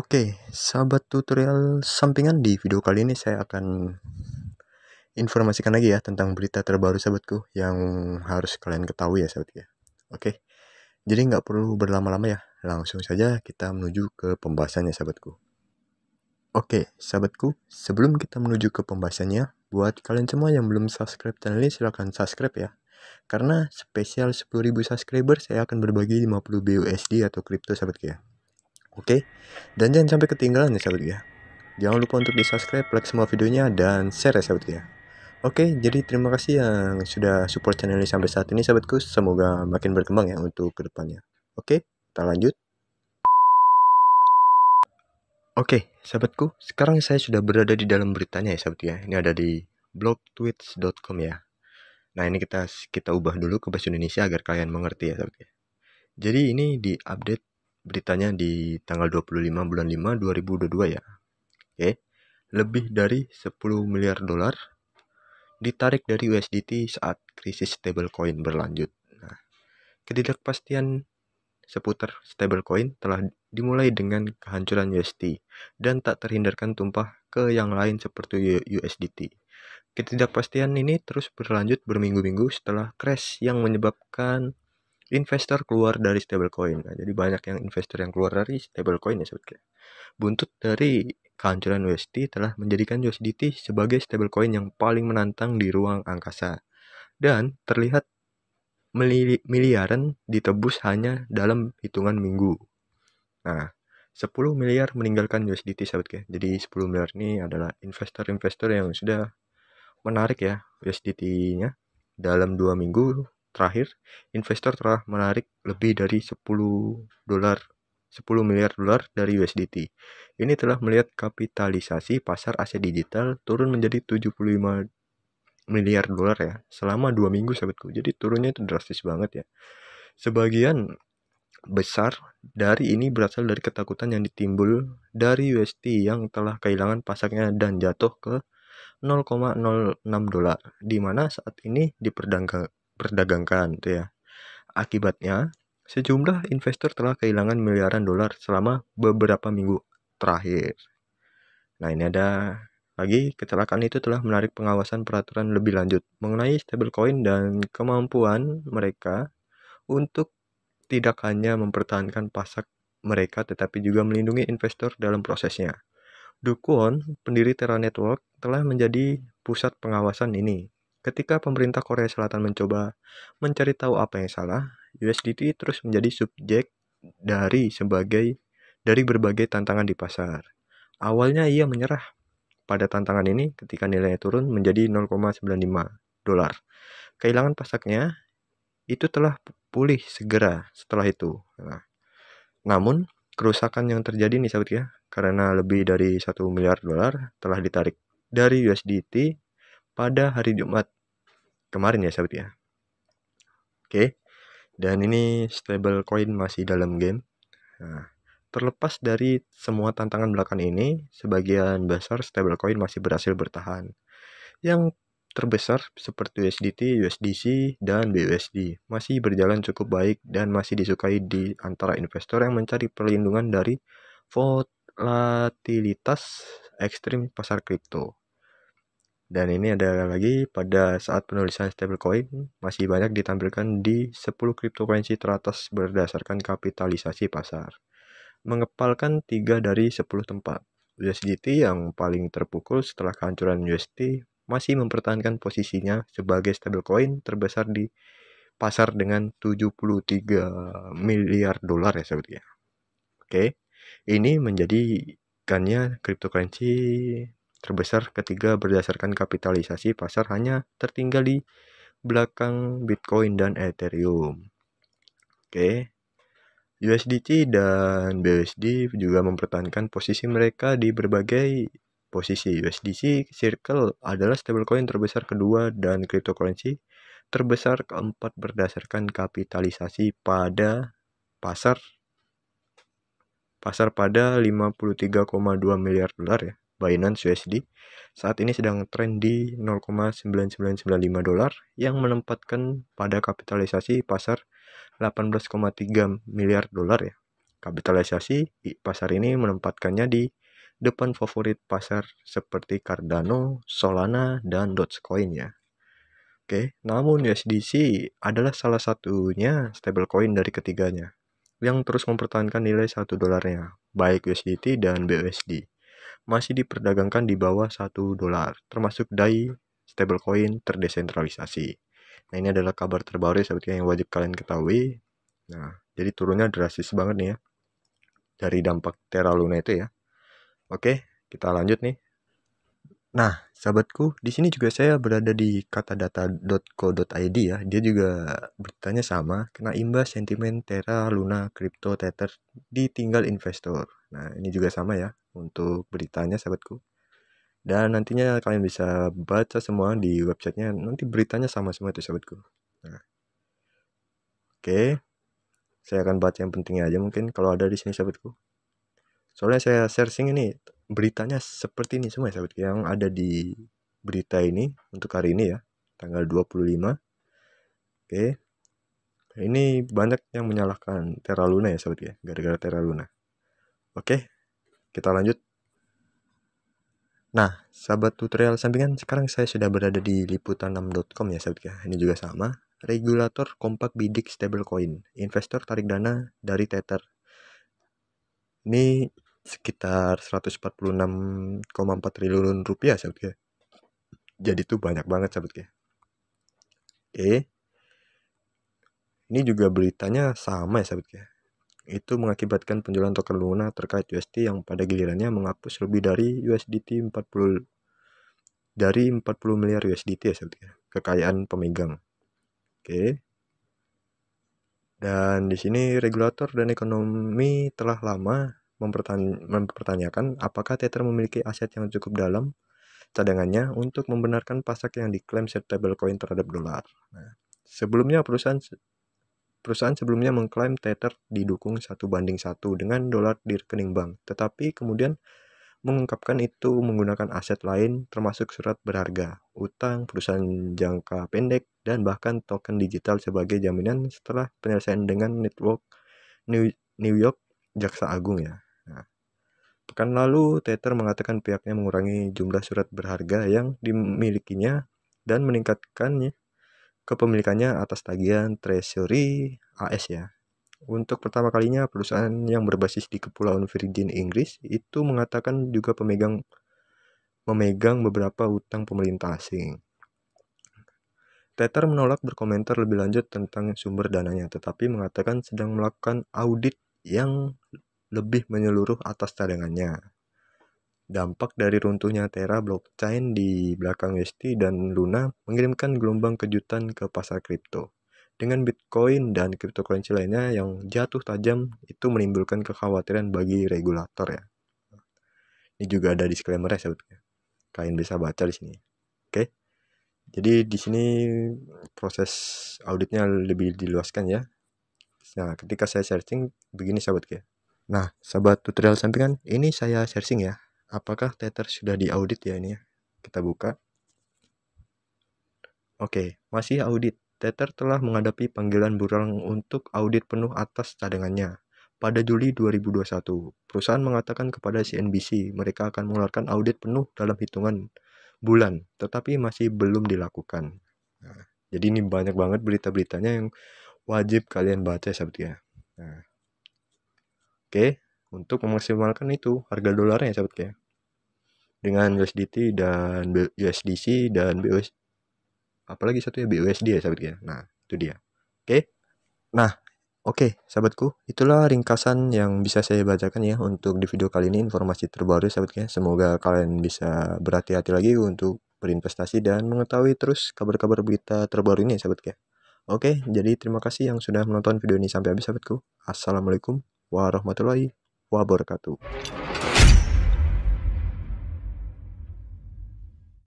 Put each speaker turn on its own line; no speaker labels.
Oke, sahabat tutorial sampingan, di video kali ini saya akan informasikan lagi ya tentang berita terbaru sahabatku yang harus kalian ketahui ya sahabat ya. Oke, jadi nggak perlu berlama-lama ya, langsung saja kita menuju ke pembahasannya sahabatku. Oke, sahabatku, sebelum kita menuju ke pembahasannya, buat kalian semua yang belum subscribe channel ini silahkan subscribe ya. Karena spesial 10.000 subscriber saya akan berbagi 50 BUSD atau kripto sahabatku ya. Oke, dan jangan sampai ketinggalan ya sahabat ya. Jangan lupa untuk di subscribe, like semua videonya, dan share ya sahabat ya. Oke, jadi terima kasih yang sudah support channel ini sampai saat ini sahabatku. Semoga makin berkembang ya untuk kedepannya. Oke, kita lanjut. Oke, sahabatku, sekarang saya sudah berada di dalam beritanya ya sahabat ya. Ini ada di blogtweets.com ya. Nah, ini kita ubah dulu ke bahasa Indonesia agar kalian mengerti ya sahabat ya. Jadi ini di update beritanya di tanggal 25 bulan 5 2022 ya. Oke. Lebih dari 10 miliar dolar ditarik dari USDT saat krisis stablecoin berlanjut. Nah, ketidakpastian seputar stablecoin telah dimulai dengan kehancuran USD dan tak terhindarkan tumpah ke yang lain seperti USDT. Ketidakpastian ini terus berlanjut berminggu-minggu setelah crash yang menyebabkan investor keluar dari stablecoin. Nah, jadi banyak yang investor yang keluar dari stablecoin ya sobat. Buntut dari kehancuran USD telah menjadikan USDT sebagai stablecoin yang paling menantang di ruang angkasa dan terlihat miliaran ditebus hanya dalam hitungan minggu. Nah, 10 miliar meninggalkan USDT sahabat ya. Jadi 10 miliar ini adalah investor-investor yang sudah menarik ya USDT-nya. Dalam 2 minggu terakhir, investor telah menarik lebih dari 10 miliar dolar dari USDT. Ini telah melihat kapitalisasi pasar aset digital turun menjadi 75 miliar dolar ya selama 2 minggu sahabatku. Jadi turunnya itu drastis banget ya. Sebagian besar dari ini berasal dari ketakutan yang ditimbul dari USD yang telah kehilangan pasarnya dan jatuh ke 0,06 dolar, di mana saat ini diperdagangkan tuh ya. Akibatnya, sejumlah investor telah kehilangan miliaran dolar selama beberapa minggu terakhir. Nah, ini ada lagi, kecelakaan itu telah menarik pengawasan peraturan lebih lanjut mengenai stablecoin dan kemampuan mereka untuk tidak hanya mempertahankan pasar mereka tetapi juga melindungi investor dalam prosesnya. Do Kwon, pendiri Terra Network, telah menjadi pusat pengawasan ini. Ketika pemerintah Korea Selatan mencoba mencari tahu apa yang salah, USDT terus menjadi subjek dari berbagai tantangan di pasar. Awalnya ia menyerah pada tantangan ini ketika nilainya turun menjadi 0,95 dolar. Kehilangan pasarnya itu telah pulih segera setelah itu. Nah, namun kerusakan yang terjadi nih sahabat ya, karena lebih dari 1 miliar dolar telah ditarik dari USDT pada hari Jumat kemarin ya sahabat ya. Oke, dan ini stablecoin masih dalam game. Nah, terlepas dari semua tantangan belakangan ini, sebagian besar stablecoin masih berhasil bertahan. Yang terbesar seperti USDT, USDC, dan BUSD masih berjalan cukup baik dan masih disukai di antara investor yang mencari perlindungan dari volatilitas ekstrim pasar kripto. Dan ini ada lagi, pada saat penulisan stablecoin masih banyak ditampilkan di 10 cryptocurrency teratas berdasarkan kapitalisasi pasar, mengepalkan 3 dari 10 tempat. USDT yang paling terpukul setelah kehancuran USD masih mempertahankan posisinya sebagai stablecoin terbesar di pasar dengan 73 miliar dolar ya sahabat ya. Oke, ini menjadikannya cryptocurrency terbesar ketiga berdasarkan kapitalisasi pasar, hanya tertinggal di belakang Bitcoin dan Ethereum. Oke. USDT dan BUSD juga mempertahankan posisi mereka di berbagai posisi. USDC Circle adalah stablecoin terbesar kedua dan cryptocurrency terbesar keempat berdasarkan kapitalisasi pada pasar pada 53,2 miliar dolar ya. Binance USD saat ini sedang tren di 0,9995 dolar yang menempatkan pada kapitalisasi pasar 18,3 miliar dolar ya. Kapitalisasi pasar ini menempatkannya di depan favorit pasar seperti Cardano, Solana, dan Dogecoin ya. Oke, namun USDC adalah salah satunya stablecoin dari ketiganya yang terus mempertahankan nilai 1 dolarnya, baik USDT dan BUSD. Masih diperdagangkan di bawah 1 dolar, termasuk DAI stablecoin terdesentralisasi. Nah, ini adalah kabar terbaru seperti yang wajib kalian ketahui. Nah, jadi turunnya drastis banget nih ya dari dampak Terra Luna itu ya. Oke, kita lanjut nih. Nah, sahabatku, di sini juga saya berada di katadata.co.id ya. Dia juga beritanya sama, kena imbas sentimen Terra Luna Crypto Tether ditinggal investor. Nah, ini juga sama ya untuk beritanya sahabatku. Dan nantinya kalian bisa baca semua di websitenya. Nanti beritanya sama semua itu sahabatku. Nah, oke, saya akan baca yang pentingnya aja mungkin kalau ada di sini sahabatku. Soalnya saya searching ini beritanya seperti ini semua ya sahabat yang ada di berita ini untuk hari ini ya, tanggal 25. Oke. Ini banyak yang menyalahkan Terra Luna ya sahabat ya, gara-gara Terra Luna. Oke, kita lanjut. Nah, sahabat tutorial sampingan, sekarang saya sudah berada di liputan6.com ya sahabat ya. Ini juga sama. Regulator kompak bidik stablecoin. Investor tarik dana dari Tether. Ini sekitar 146,4 triliun rupiah sahabat ya. Jadi itu banyak banget sahabat ya. Oke. Ini juga beritanya sama ya sahabat ya. Itu mengakibatkan penjualan token Luna terkait UST yang pada gilirannya menghapus lebih dari USDT 40 miliar USDT ya sahabat ya. Kekayaan pemegang. Oke. Dan di sini regulator dan ekonomi telah lama mempertanyakan apakah Tether memiliki aset yang cukup dalam cadangannya untuk membenarkan pasak yang diklaim stablecoin terhadap dolar. Nah, sebelumnya perusahaan sebelumnya mengklaim Tether didukung 1:1 dengan dolar di rekening bank, tetapi kemudian mengungkapkan itu menggunakan aset lain termasuk surat berharga, utang, perusahaan jangka pendek, dan bahkan token digital sebagai jaminan setelah penyelesaian dengan network New York Jaksa Agung ya. Nah, pekan lalu Tether mengatakan pihaknya mengurangi jumlah surat berharga yang dimilikinya dan meningkatkannya kepemilikannya atas tagihan Treasury AS ya. Untuk pertama kalinya perusahaan yang berbasis di Kepulauan Virgin Inggris itu mengatakan juga memegang beberapa utang pemerintah asing. Tether menolak berkomentar lebih lanjut tentang sumber dananya, tetapi mengatakan sedang melakukan audit yang lebih menyeluruh atas cadangannya. Dampak dari runtuhnya Terra blockchain di belakang UST dan Luna mengirimkan gelombang kejutan ke pasar kripto. Dengan Bitcoin dan cryptocurrency lainnya yang jatuh tajam, itu menimbulkan kekhawatiran bagi regulator ya. Ini juga ada disclaimer ya sahabat. Kalian bisa baca di sini. Oke. Jadi di sini proses auditnya lebih diluaskan ya. Nah, ketika saya searching begini sahabat ya. Nah, sahabat tutorial sampingan, ini saya searching ya. Apakah Tether sudah diaudit ya ini ya? Kita buka. Oke, masih audit. Tether telah menghadapi panggilan bural untuk audit penuh atas cadangannya. Pada Juli 2021, perusahaan mengatakan kepada CNBC mereka akan mengeluarkan audit penuh dalam hitungan bulan, tetapi masih belum dilakukan. Nah, jadi ini banyak banget berita-beritanya yang wajib kalian baca sahabat ya. Nah, oke, untuk memaksimalkan itu harga dolarnya sahabat ya. Dengan USDT dan USDC dan BUSD, apalagi satu ya BUSD ya sahabat ya. Nah, itu dia. Oke. Nah, oke, sahabatku, itulah ringkasan yang bisa saya bacakan ya untuk di video kali ini, informasi terbaru sahabatnya. Semoga kalian bisa berhati-hati lagi untuk berinvestasi dan mengetahui terus kabar-kabar berita terbaru ini sahabat ya. Oke, jadi terima kasih yang sudah menonton video ini sampai habis sahabatku. Assalamualaikum warahmatullahi wabarakatuh.